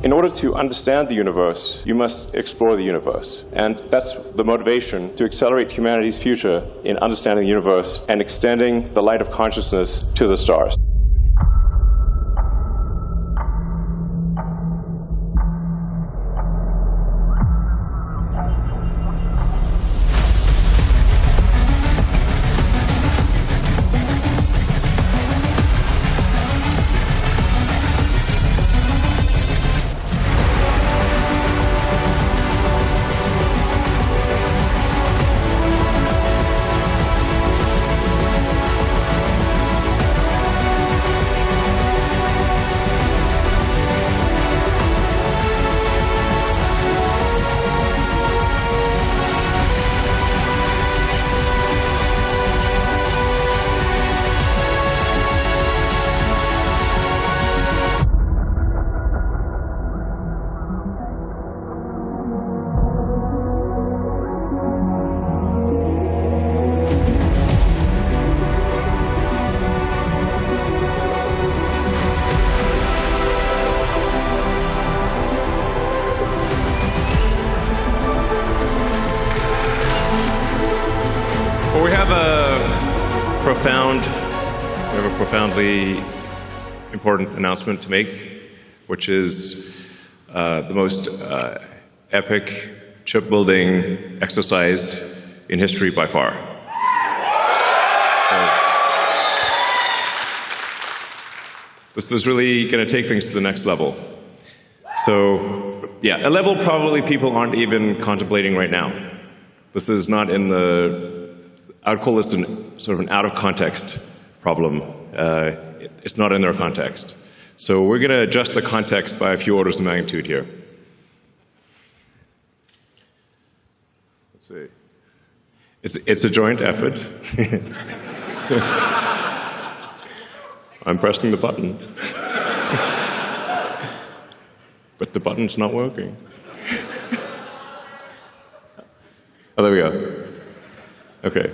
in order to understand the universe, you must explore the universe. And that's the motivation to accelerate humanity's future in understanding the universe and extending the light of consciousness to the stars. We have a profoundly important announcement to make, which is the most epic chip-building exercise in history by far. This is really going to take things to the next level. So, yeah, a level probably people aren't even contemplating right now. This is not in the, I would call this sort of an out-of-context problem. It's not in their context. So we're going to adjust the context by a few orders of magnitude here. Let's see. It's a joint effort. I'm pressing the button. But the button's not working. Oh, there we go. Okay.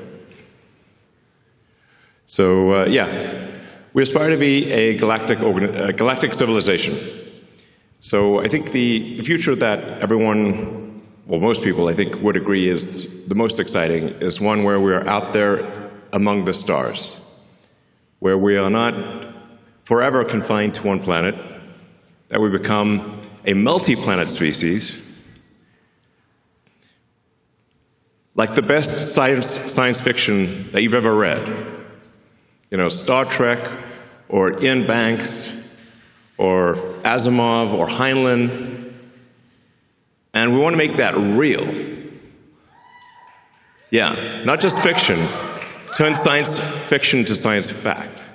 So, yeah, we aspire to be a galactic civilization. So I think the future that everyone, well, most people, I think, would agree is the most exciting is one where we are out there among the stars, where we are not forever confined to one planet, that we become a multi-planet species, like the best science fiction that you've ever read. You know, Star Trek, or Ian Banks, or Asimov, or Heinlein. And we want to make that real. Yeah, not just fiction. Turn science fiction to science fact.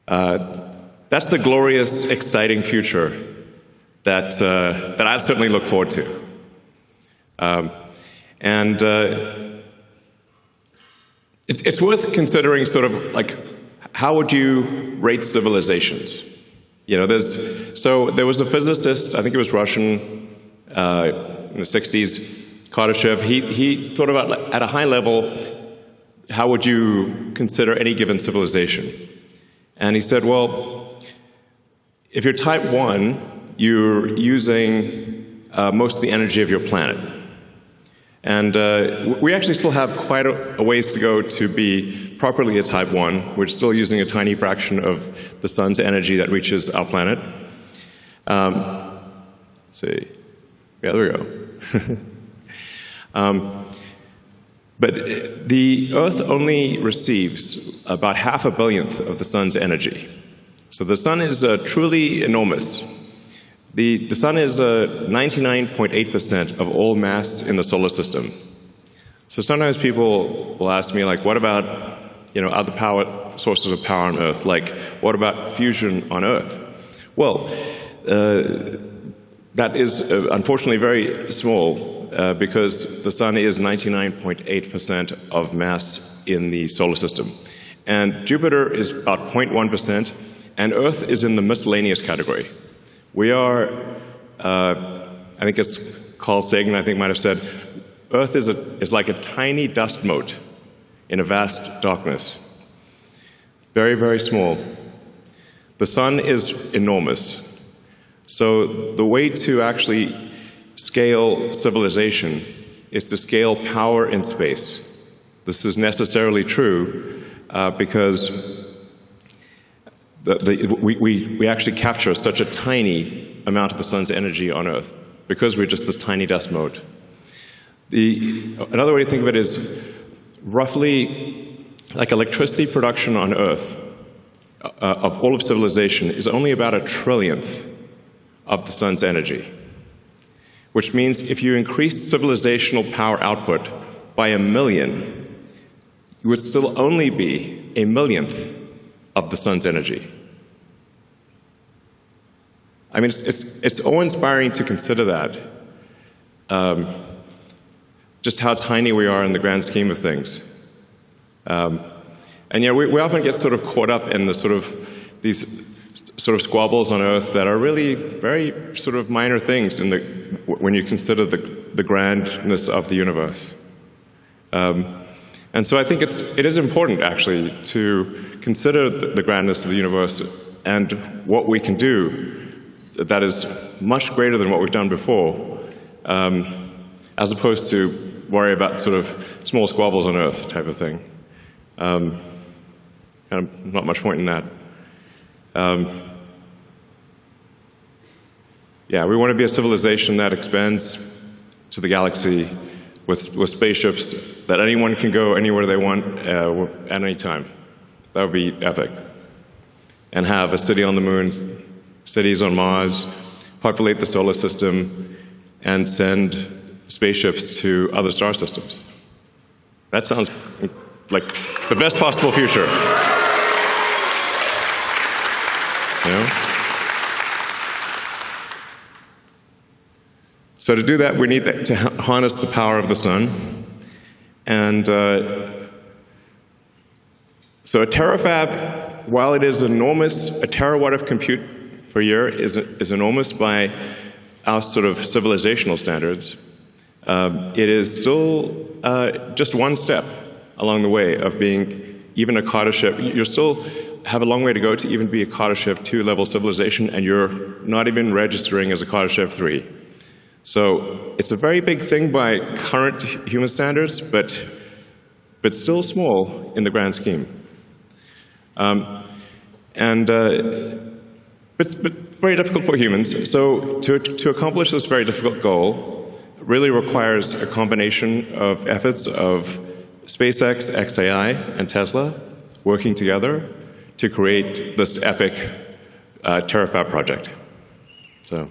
That's the glorious, exciting future that I certainly look forward to. It's worth considering sort of like, how would you rate civilizations? You know, there was a physicist, I think it was Russian, in the 60s, Kardashev. He thought about, at a high level, how would you consider any given civilization? And he said, well, if you're type 1, you're using most of the energy of your planet. And we actually still have quite a ways to go to be properly a type 1. We're still using a tiny fraction of the sun's energy that reaches our planet. Let's see. Yeah, there we go. But the Earth only receives about 0.5 billionth of the sun's energy. So the sun is truly enormous. The sun is 99.8% of all mass in the solar system. So sometimes people will ask me, like, what about, you know, other power sources of power on Earth? Like, what about fusion on Earth? Well, that is unfortunately very small because the sun is 99.8% of mass in the solar system. And Jupiter is about 0.1%, and Earth is in the miscellaneous category. We are, I think it's Carl Sagan, I think, might have said, Earth is like a tiny dust mote in a vast darkness. Very, very small. The sun is enormous. So the way to actually scale civilization is to scale power in space. This is necessarily true because we actually capture such a tiny amount of the sun's energy on Earth because we're just this tiny dust mote. Another way to think of it is roughly like electricity production on Earth of all of civilization is only about 1/trillionth of the sun's energy, which means if you increase civilizational power output by 1,000,000, you would still only be 1,000,000th of the sun's energy. I mean, it's awe-inspiring to consider that, just how tiny we are in the grand scheme of things. And you know, we often get sort of caught up in these sort of squabbles on Earth that are really very sort of minor things when you consider the grandness of the universe. And so I think it is important, actually, to consider the grandness of the universe and what we can do that is much greater than what we've done before, as opposed to worry about sort of small squabbles on Earth type of thing. And not much point in that. Yeah, we want to be a civilization that expands to the galaxy with spaceships that anyone can go anywhere they want at any time. That would be epic. And have a city on the moon, cities on Mars, populate the solar system, and send spaceships to other star systems. That sounds like the best possible future. You know? So to do that, we need to harness the power of the sun. And so a terafab, while it is enormous, a terawatt of compute per year is enormous by our sort of civilizational standards. It is still just one step along the way of being even a Carter ship. You still have a long way to go to even be a Carter ship 2-level civilization, and you're not even registering as a Carter ship 3. So it's a very big thing by current human standards, but still small in the grand scheme. But very difficult for humans. So to accomplish this very difficult goal really requires a combination of efforts of SpaceX, xAI, and Tesla working together to create this epic Terafab project. So.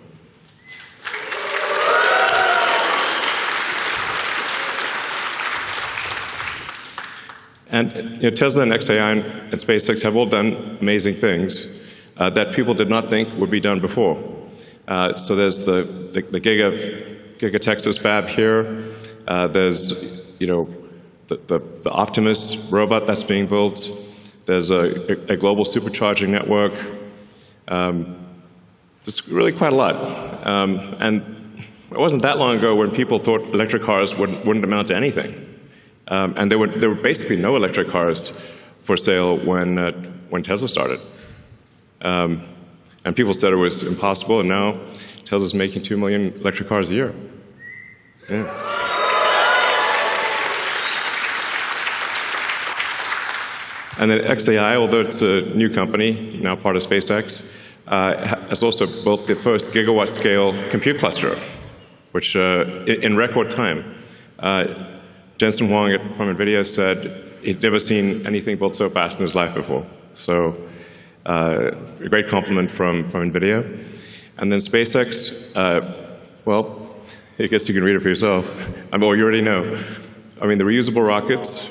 And you know, Tesla and xAI and SpaceX have all done amazing things that people did not think would be done before. So there's the Giga Texas fab here. There's the Optimus robot that's being built. There's a global supercharging network. There's really quite a lot. And it wasn't that long ago when people thought electric cars wouldn't amount to anything. And there were basically no electric cars for sale when Tesla started. And people said it was impossible, and now Tesla's making 2 million electric cars a year. Yeah. And then xAI, although it's a new company, now part of SpaceX, has also built the first gigawatt-scale compute cluster, which in record time. Jensen Huang from NVIDIA said he'd never seen anything built so fast in his life before. So a great compliment from NVIDIA. And then SpaceX, well, I guess you can read it for yourself. Or you already know. I mean, the reusable rockets,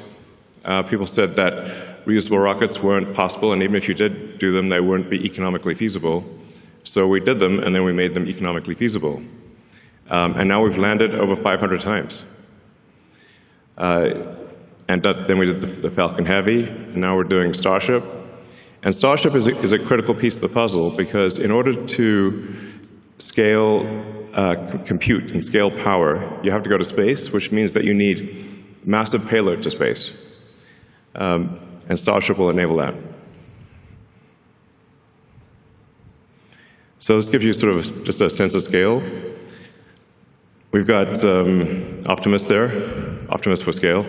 people said that reusable rockets weren't possible, and even if you did do them, they wouldn't be economically feasible. So we did them, and then we made them economically feasible. And now we've landed over 500 times. And then we did the Falcon Heavy, and now we're doing Starship. And Starship is a critical piece of the puzzle, because in order to scale compute and scale power, you have to go to space, which means that you need massive payload to space. And Starship will enable that. So this gives you sort of just a sense of scale. We've got Optimus there, Optimus for scale.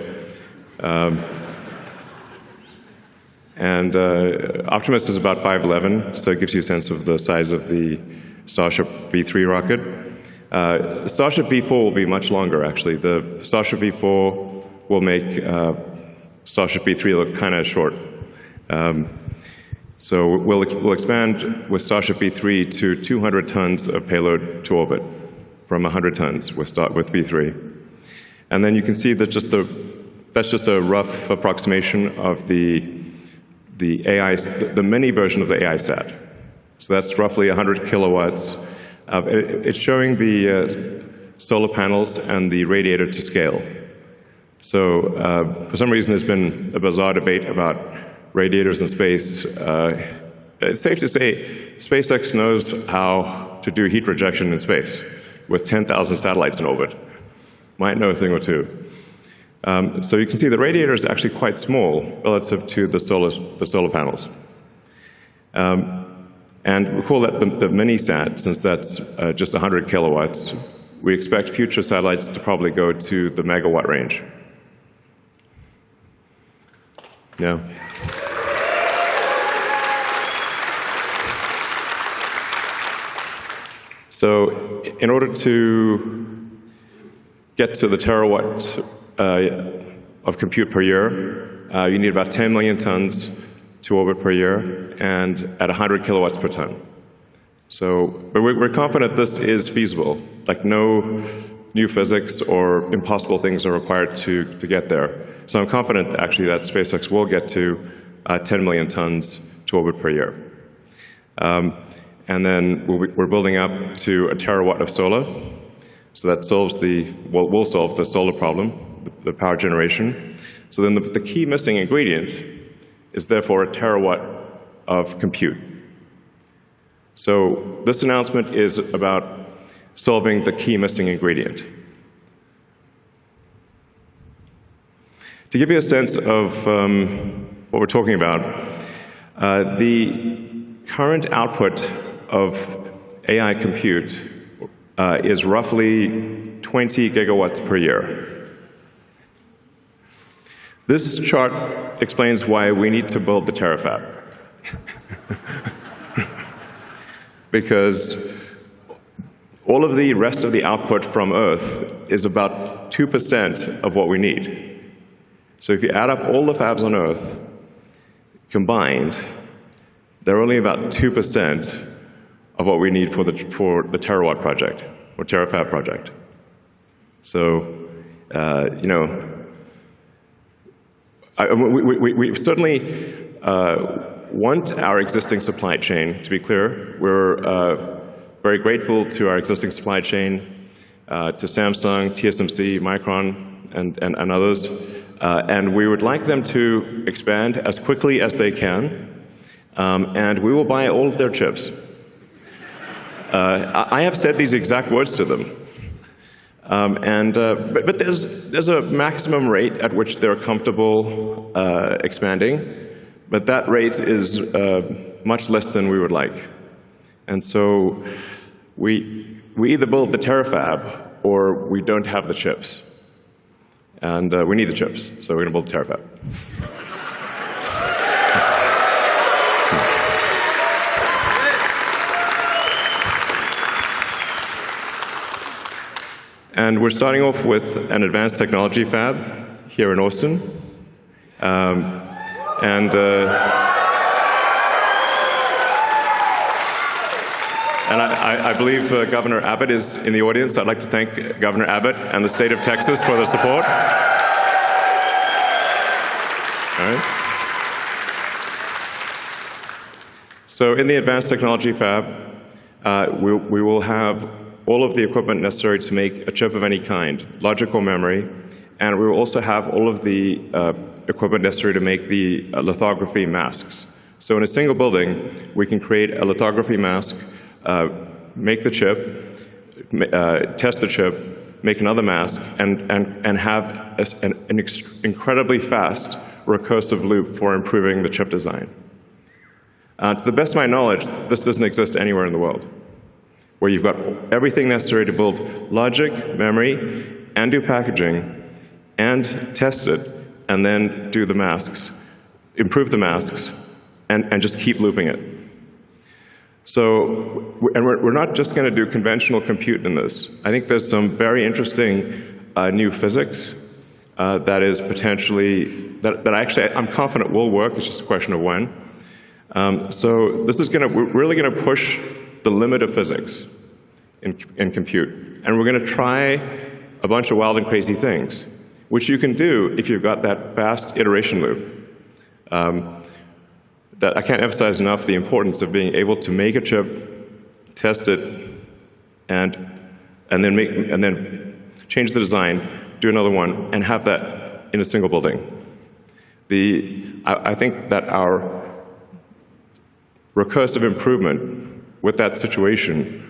Optimus is about 5'11", so it gives you a sense of the size of the Starship V3 rocket. Starship V4 will be much longer, actually. The Starship V4 will make Starship V3 look kind of short. So we'll expand with Starship V3 to 200 tons of payload to orbit, from 100 tons with V3. And then you can see that that's just a rough approximation of the mini version of the AI sat. So that's roughly 100 kilowatts. It's showing the solar panels and the radiator to scale. So for some reason, there's been a bizarre debate about radiators in space. It's safe to say SpaceX knows how to do heat rejection in space with 10,000 satellites in orbit. Might know a thing or two. So you can see the radiator is actually quite small relative to the solar panels. And we call that the mini-sat, since that's just 100 kilowatts. We expect future satellites to probably go to the megawatt range. Yeah. So in order to get to the terawatt of compute per year, you need about 10 million tons to orbit per year, and at 100 kilowatts per ton. So we're confident this is feasible. Like, no new physics or impossible things are required to get there. So I'm confident, actually, that SpaceX will get to 10 million tons to orbit per year. And then we're building up to a terawatt of solar. So that solves will solve the solar problem, the power generation. So then the key missing ingredient is therefore a terawatt of compute. So this announcement is about solving the key missing ingredient. To give you a sense of what we're talking about, the current output of AI compute is roughly 20 gigawatts per year. This chart explains why we need to build the Terafab. Because all of the rest of the output from Earth is about 2% of what we need. So if you add up all the fabs on Earth combined, they're only about 2% of what we need for the terawatt project, or Terafab project. So, you know, we certainly want our existing supply chain to be clear. We're very grateful to our existing supply chain, to Samsung, TSMC, Micron, and others. And we would like them to expand as quickly as they can, and we will buy all of their chips. I have said these exact words to them. But there's a maximum rate at which they're comfortable expanding, but that rate is much less than we would like. And so we either build the Terafab or we don't have the chips. And we need the chips, so we're going to build the Terafab. And we're starting off with an advanced technology fab here in Austin. And I believe Governor Abbott is in the audience. I'd like to thank Governor Abbott and the state of Texas for their support. All right. So in the advanced technology fab, we will have all of the equipment necessary to make a chip of any kind, logic or memory, and we will also have all of the equipment necessary to make the lithography masks. So in a single building, we can create a lithography mask, make the chip, test the chip, make another mask, and have an incredibly fast recursive loop for improving the chip design. To the best of my knowledge, this doesn't exist anywhere in the world. where you've got everything necessary to build logic, memory, and do packaging, and test it, and then do the masks, improve the masks, and just keep looping it. So, and we're not just going to do conventional compute in this. I think there's some very interesting new physics that is potentially, that actually I'm confident will work. It's just a question of when. So this is we're really going to push the limit of physics in compute. And we're going to try a bunch of wild and crazy things, which you can do if you've got that fast iteration loop. That I can't emphasize enough the importance of being able to make a chip, test it, and then change the design, do another one, and have that in a single building. I think that our recursive improvement with that situation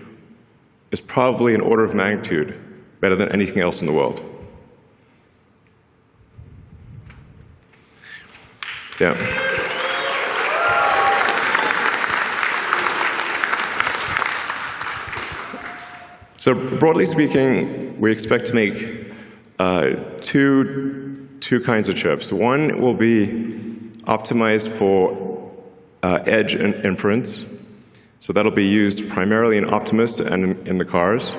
is probably an order of magnitude better than anything else in the world. Yeah. So broadly speaking, we expect to make two kinds of chips. One will be optimized for edge and inference. So that'll be used primarily in Optimus and in the cars,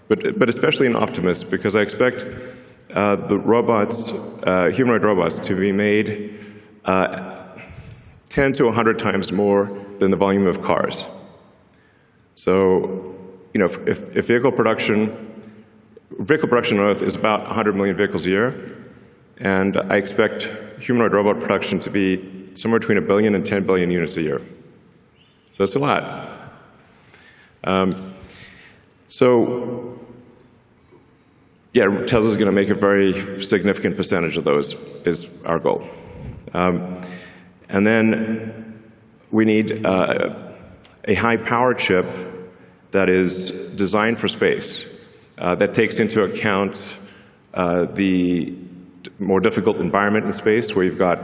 but especially in Optimus, because I expect the robots, humanoid robots, to be made 10 to 100 times more than the volume of cars. So, you know, if vehicle production on Earth is about 100 million vehicles a year, and I expect humanoid robot production to be somewhere between 1 billion and 10 billion units a year. So it's a lot. So, yeah, Tesla's going to make a very significant percentage of those, is our goal. And then we need a high-power chip that is designed for space, that takes into account the more difficult environment in space, where you've got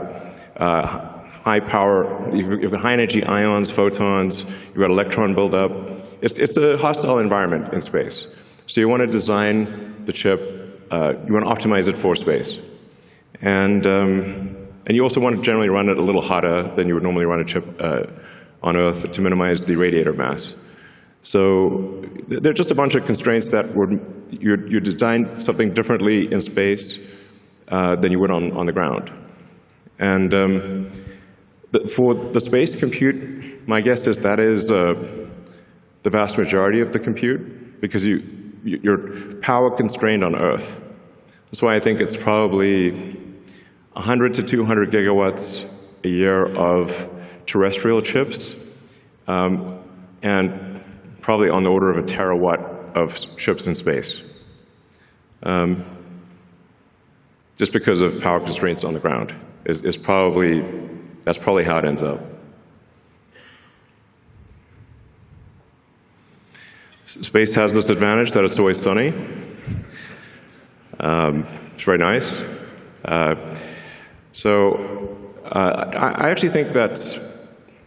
high power, you've got high energy ions, photons, you've got electron buildup. It's a hostile environment in space. So you want to design the chip, you want to optimize it for space. And you also want to generally run it a little hotter than you would normally run a chip on Earth to minimize the radiator mass. So there are just a bunch of constraints that you design something differently in space than you would on the ground. And for the space compute, my guess is that is the vast majority of the compute, because you're power constrained on Earth. That's why I think it's probably 100 to 200 gigawatts a year of terrestrial chips, and probably on the order of a terawatt of chips in space, just because of power constraints on the ground. That's probably how it ends up. Space has this advantage that it's always sunny. It's very nice. I actually think that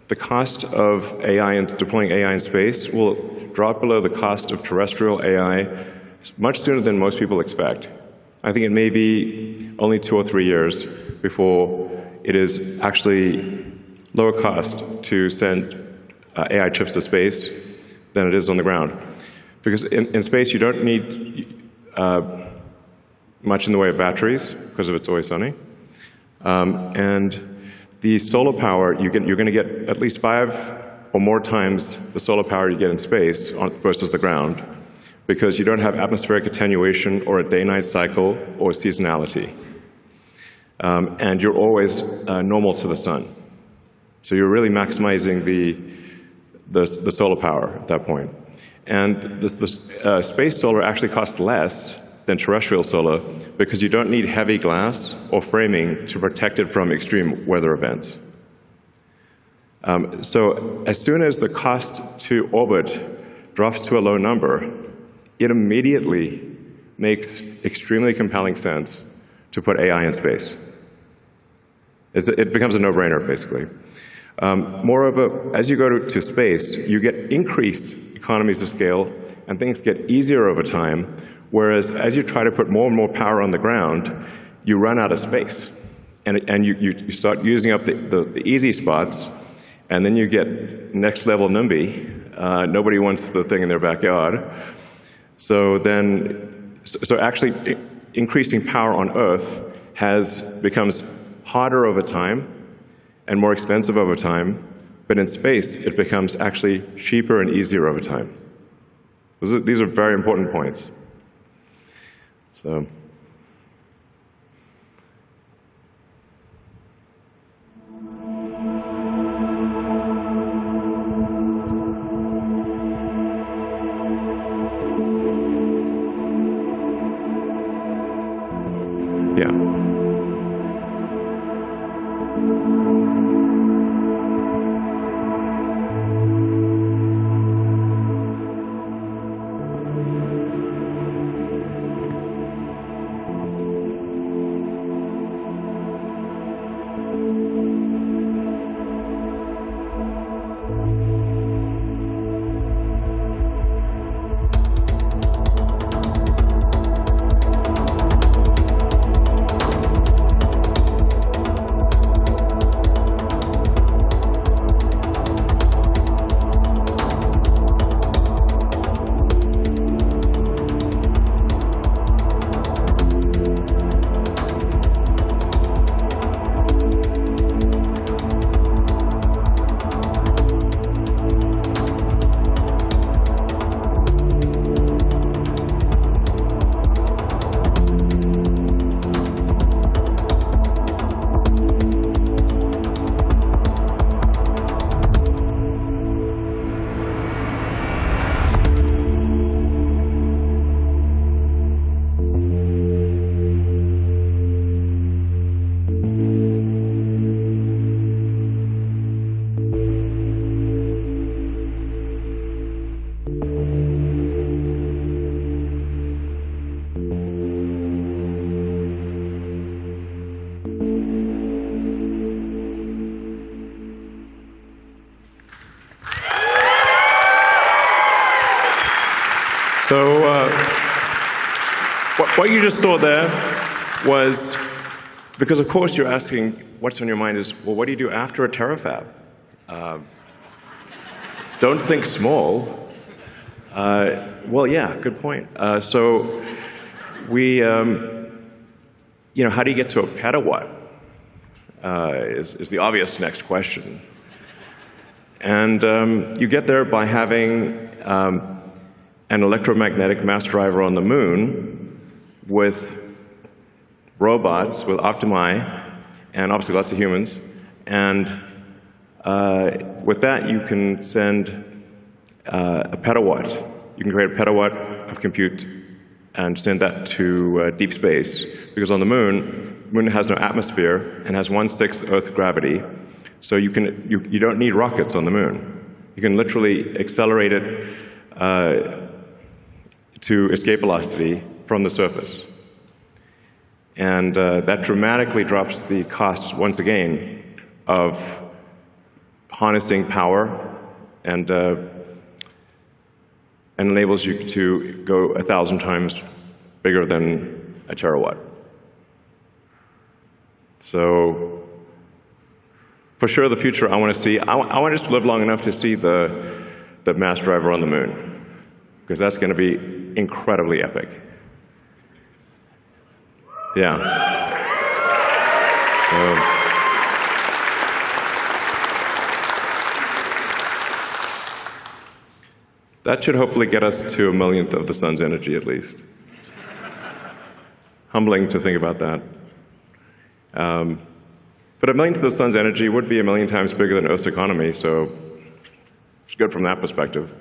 the cost of AI and deploying AI in space will drop below the cost of terrestrial AI much sooner than most people expect. I think it may be only 2 or 3 years before it is actually lower cost to send AI chips to space than it is on the ground. Because in space, you don't need much in the way of batteries, because of it's always sunny. And the solar power, you're going to get at least 5 or more times the solar power you get in space versus the ground, because you don't have atmospheric attenuation or a day-night cycle or seasonality. And you're always normal to the sun. So you're really maximizing the solar power at that point. And the space solar actually costs less than terrestrial solar, because you don't need heavy glass or framing to protect it from extreme weather events. So as soon as the cost to orbit drops to a low number, it immediately makes extremely compelling sense to put AI in space. It becomes a no-brainer, basically. Moreover, as you go to space, you get increased economies of scale, and things get easier over time, whereas as you try to put more and more power on the ground, you run out of space. And you start using up the easy spots, and then you get next level NIMBY. Nobody wants the thing in their backyard. So actually increasing power on Earth becomes harder over time and more expensive over time, but in space it becomes actually cheaper and easier over time. These are very important points. So. Yeah. So what you just saw there was, because of course you're asking, what's on your mind is, well, what do you do after a terafab? Don't think small. Well, yeah, good point. So we, how do you get to a petawatt is the obvious next question. And you get there by having an electromagnetic mass driver on the moon with robots, with Optimi, and obviously lots of humans. And with that, you can send a petawatt. You can create a petawatt of compute and send that to deep space. Because on the moon has no atmosphere and has 1/6 Earth gravity. So you don't need rockets on the moon. You can literally accelerate it to escape velocity from the surface. And that dramatically drops the costs, once again, of harnessing power and enables you to go 1,000 times bigger than a terawatt. So for sure, the future I want to see, I want to just live long enough to see the mass driver on the moon, because that's going to be incredibly epic. Yeah. That should hopefully get us to 1/millionth of the sun's energy, at least. Humbling to think about that. But 1/millionth of the sun's energy would be 1,000,000 times bigger than Earth's economy, so it's good from that perspective.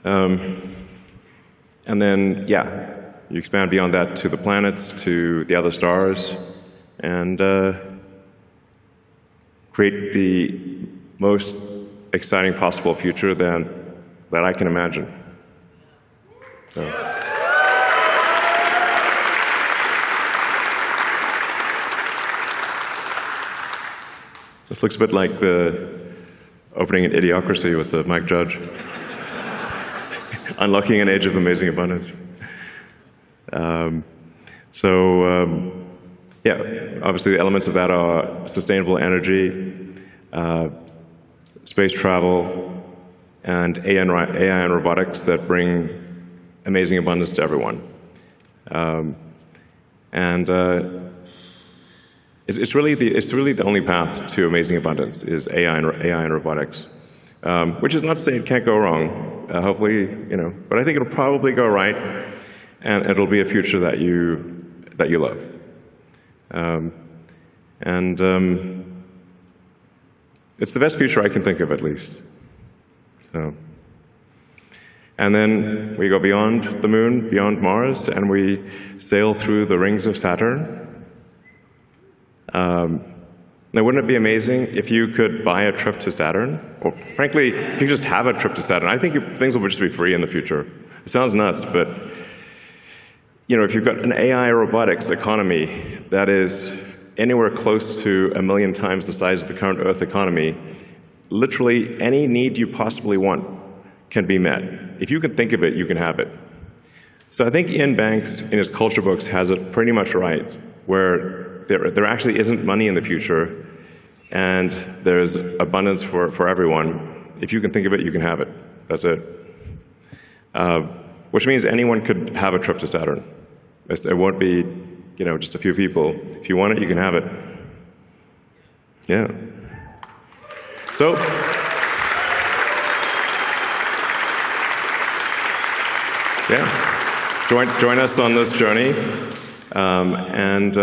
And then, yeah, you expand beyond that to the planets, to the other stars, and create the most exciting possible future that I can imagine. So. This looks a bit like the opening in Idiocracy with Mike Judge. unlocking an age of amazing abundance. Yeah, obviously the elements of that are sustainable energy, space travel, and AI and robotics that bring amazing abundance to everyone. It's really the only path to amazing abundance is AI and robotics, which is not to say it can't go wrong. Hopefully, but I think it'll probably go right, and it'll be a future that you love. It's the best future I can think of, at least. So. And then we go beyond the moon, beyond Mars, and we sail through the rings of Saturn. Now, wouldn't it be amazing if you could buy a trip to Saturn? Or, frankly, if you just have a trip to Saturn. I think things will just be free in the future. It sounds nuts, but if you've got an AI robotics economy that is anywhere close to 1 million times the size of the current Earth economy, literally any need you possibly want can be met. If you can think of it, you can have it. So I think Ian Banks, in his culture books, has it pretty much right, where there actually isn't money in the future, and there's abundance for everyone. If you can think of it, you can have it. That's it. Which means anyone could have a trip to Saturn. It won't be, just a few people. If you want it, you can have it. Yeah. So. Yeah. Join us on this journey, and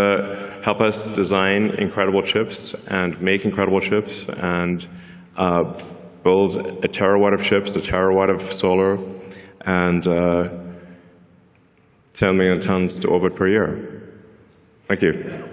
help us design incredible chips and make incredible chips and build a terawatt of chips, a terawatt of solar, and 10 million tons to orbit per year. Thank you.